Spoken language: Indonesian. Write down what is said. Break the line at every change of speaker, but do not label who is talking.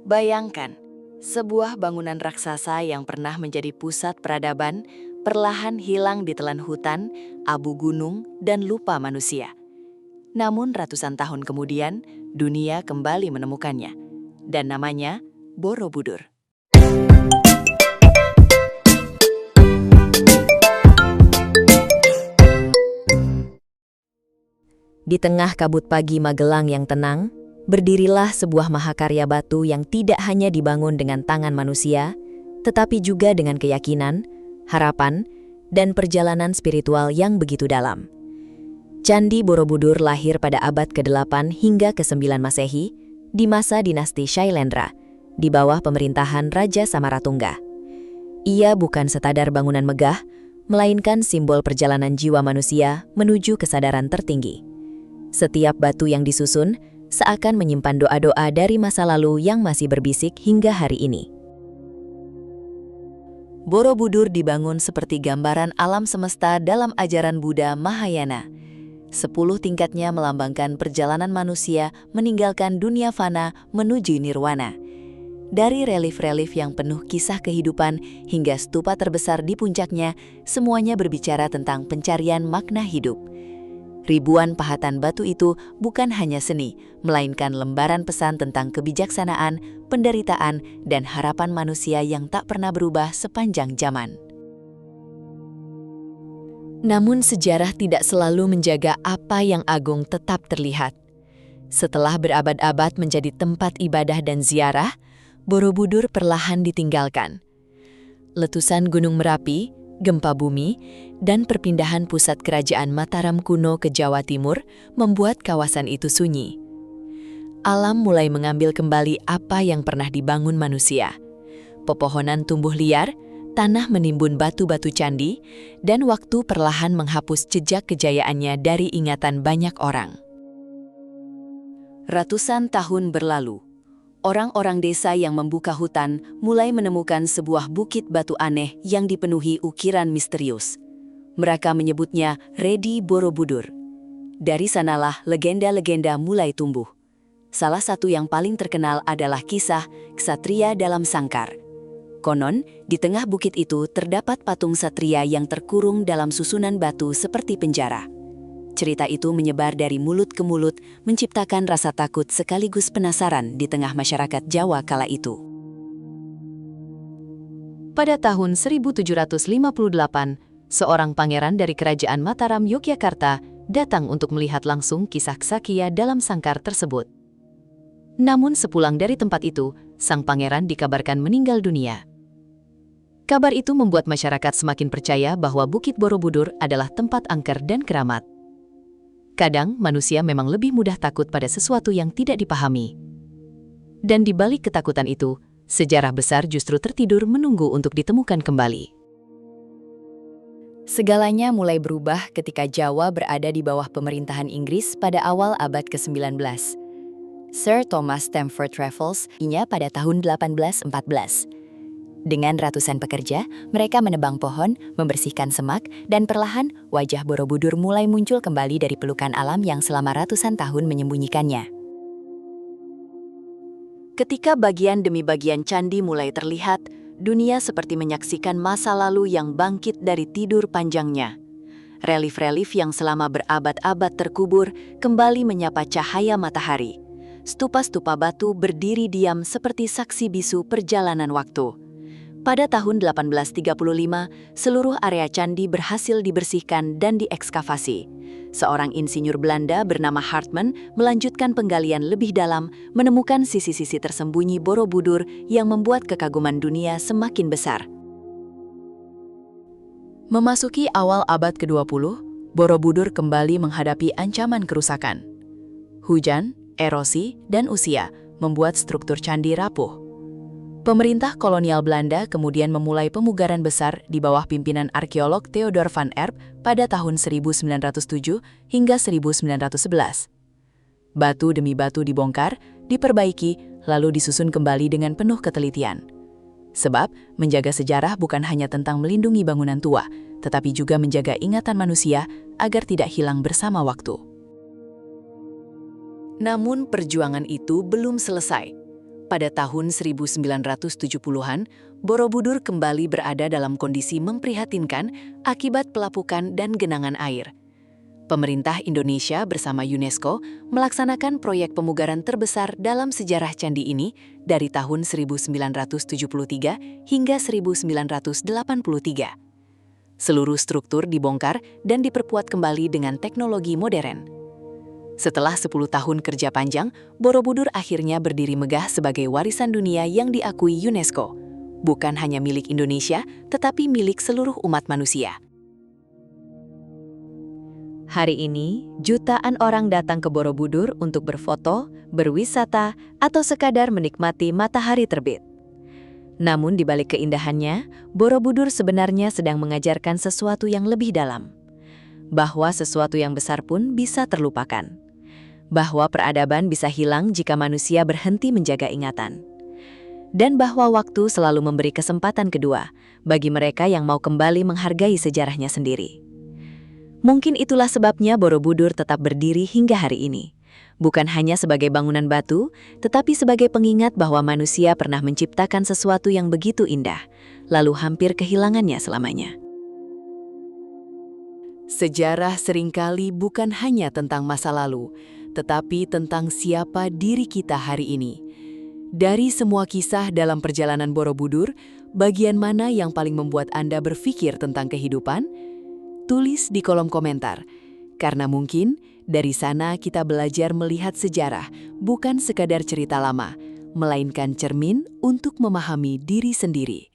Bayangkan, sebuah bangunan raksasa yang pernah menjadi pusat peradaban, perlahan hilang ditelan hutan, abu gunung, dan lupa manusia. Namun ratusan tahun kemudian, dunia kembali menemukannya. Dan namanya Borobudur.
Di tengah kabut pagi Magelang yang tenang, berdirilah sebuah mahakarya batu yang tidak hanya dibangun dengan tangan manusia, tetapi juga dengan keyakinan, harapan, dan perjalanan spiritual yang begitu dalam. Candi Borobudur lahir pada abad ke-8 hingga ke-9 Masehi, di masa dinasti Shailendra, di bawah pemerintahan Raja Samaratungga. Ia bukan sekadar bangunan megah, melainkan simbol perjalanan jiwa manusia menuju kesadaran tertinggi. Setiap batu yang disusun seakan menyimpan doa-doa dari masa lalu yang masih berbisik hingga hari ini.
Borobudur dibangun seperti gambaran alam semesta dalam ajaran Buddha Mahayana. 10 tingkatnya melambangkan perjalanan manusia meninggalkan dunia fana menuju nirwana. Dari relief-relief yang penuh kisah kehidupan hingga stupa terbesar di puncaknya, semuanya berbicara tentang pencarian makna hidup. Ribuan pahatan batu itu bukan hanya seni, melainkan lembaran pesan tentang kebijaksanaan, penderitaan, dan harapan manusia yang tak pernah berubah sepanjang zaman. Namun sejarah tidak selalu menjaga apa yang agung tetap terlihat. Setelah berabad-abad menjadi tempat ibadah dan ziarah, Borobudur perlahan ditinggalkan. Letusan Gunung Merapi, gempa bumi, dan perpindahan pusat kerajaan Mataram kuno ke Jawa Timur membuat kawasan itu sunyi. Alam mulai mengambil kembali apa yang pernah dibangun manusia. Pepohonan tumbuh liar, tanah menimbun batu-batu candi, dan waktu perlahan menghapus jejak kejayaannya dari ingatan banyak orang. Ratusan tahun berlalu, orang-orang desa yang membuka hutan mulai menemukan sebuah bukit batu aneh yang dipenuhi ukiran misterius. Mereka menyebutnya Redi Borobudur. Dari sanalah legenda-legenda mulai tumbuh. Salah satu yang paling terkenal adalah kisah Ksatria dalam Sangkar. Konon, di tengah bukit itu terdapat patung satria yang terkurung dalam susunan batu seperti penjara. Cerita itu menyebar dari mulut ke mulut, menciptakan rasa takut sekaligus penasaran di tengah masyarakat Jawa kala itu. Pada tahun 1758, seorang pangeran dari kerajaan Mataram, Yogyakarta, datang untuk melihat langsung kisah Ksatria dalam Sangkar tersebut. Namun sepulang dari tempat itu, sang pangeran dikabarkan meninggal dunia. Kabar itu membuat masyarakat semakin percaya bahwa Bukit Borobudur adalah tempat angker dan keramat. Kadang manusia memang lebih mudah takut pada sesuatu yang tidak dipahami. Dan di balik ketakutan itu, sejarah besar justru tertidur menunggu untuk ditemukan kembali. Segalanya mulai berubah ketika Jawa berada di bawah pemerintahan Inggris pada awal abad ke-19. Sir Thomas Stamford Raffles inya pada tahun 1814. Dengan ratusan pekerja, mereka menebang pohon, membersihkan semak, dan perlahan wajah Borobudur mulai muncul kembali dari pelukan alam yang selama ratusan tahun menyembunyikannya. Ketika bagian demi bagian candi mulai terlihat, dunia seperti menyaksikan masa lalu yang bangkit dari tidur panjangnya. Relief-relief yang selama berabad-abad terkubur kembali menyapa cahaya matahari. Stupa-stupa batu berdiri diam seperti saksi bisu perjalanan waktu. Pada tahun 1835, seluruh area candi berhasil dibersihkan dan diekskavasi. Seorang insinyur Belanda bernama Hartman melanjutkan penggalian lebih dalam, menemukan sisi-sisi tersembunyi Borobudur yang membuat kekaguman dunia semakin besar. Memasuki awal abad ke-20, Borobudur kembali menghadapi ancaman kerusakan. Hujan, erosi, dan usia membuat struktur candi rapuh. Pemerintah kolonial Belanda kemudian memulai pemugaran besar di bawah pimpinan arkeolog Theodor van Erp pada tahun 1907 hingga 1911. Batu demi batu dibongkar, diperbaiki, lalu disusun kembali dengan penuh ketelitian. Sebab, menjaga sejarah bukan hanya tentang melindungi bangunan tua, tetapi juga menjaga ingatan manusia agar tidak hilang bersama waktu. Namun perjuangan itu belum selesai. pada tahun 1970-an, Borobudur kembali berada dalam kondisi memprihatinkan akibat pelapukan dan genangan air. Pemerintah Indonesia bersama UNESCO melaksanakan proyek pemugaran terbesar dalam sejarah candi ini dari tahun 1973 hingga 1983. Seluruh struktur dibongkar dan diperkuat kembali dengan teknologi modern. Setelah 10 tahun kerja panjang, Borobudur akhirnya berdiri megah sebagai warisan dunia yang diakui UNESCO. Bukan hanya milik Indonesia, tetapi milik seluruh umat manusia.
Hari ini, jutaan orang datang ke Borobudur untuk berfoto, berwisata, atau sekadar menikmati matahari terbit. Namun di balik keindahannya, Borobudur sebenarnya sedang mengajarkan sesuatu yang lebih dalam. Bahwa sesuatu yang besar pun bisa terlupakan. Bahwa peradaban bisa hilang jika manusia berhenti menjaga ingatan. Dan bahwa waktu selalu memberi kesempatan kedua bagi mereka yang mau kembali menghargai sejarahnya sendiri. Mungkin itulah sebabnya Borobudur tetap berdiri hingga hari ini. Bukan hanya sebagai bangunan batu, tetapi sebagai pengingat bahwa manusia pernah menciptakan sesuatu yang begitu indah, lalu hampir kehilangannya selamanya.
Sejarah seringkali bukan hanya tentang masa lalu, tetapi tentang siapa diri kita hari ini. Dari semua kisah dalam perjalanan Borobudur, bagian mana yang paling membuat Anda berpikir tentang kehidupan? Tulis di kolom komentar, karena mungkin dari sana kita belajar melihat sejarah bukan sekadar cerita lama, melainkan cermin untuk memahami diri sendiri.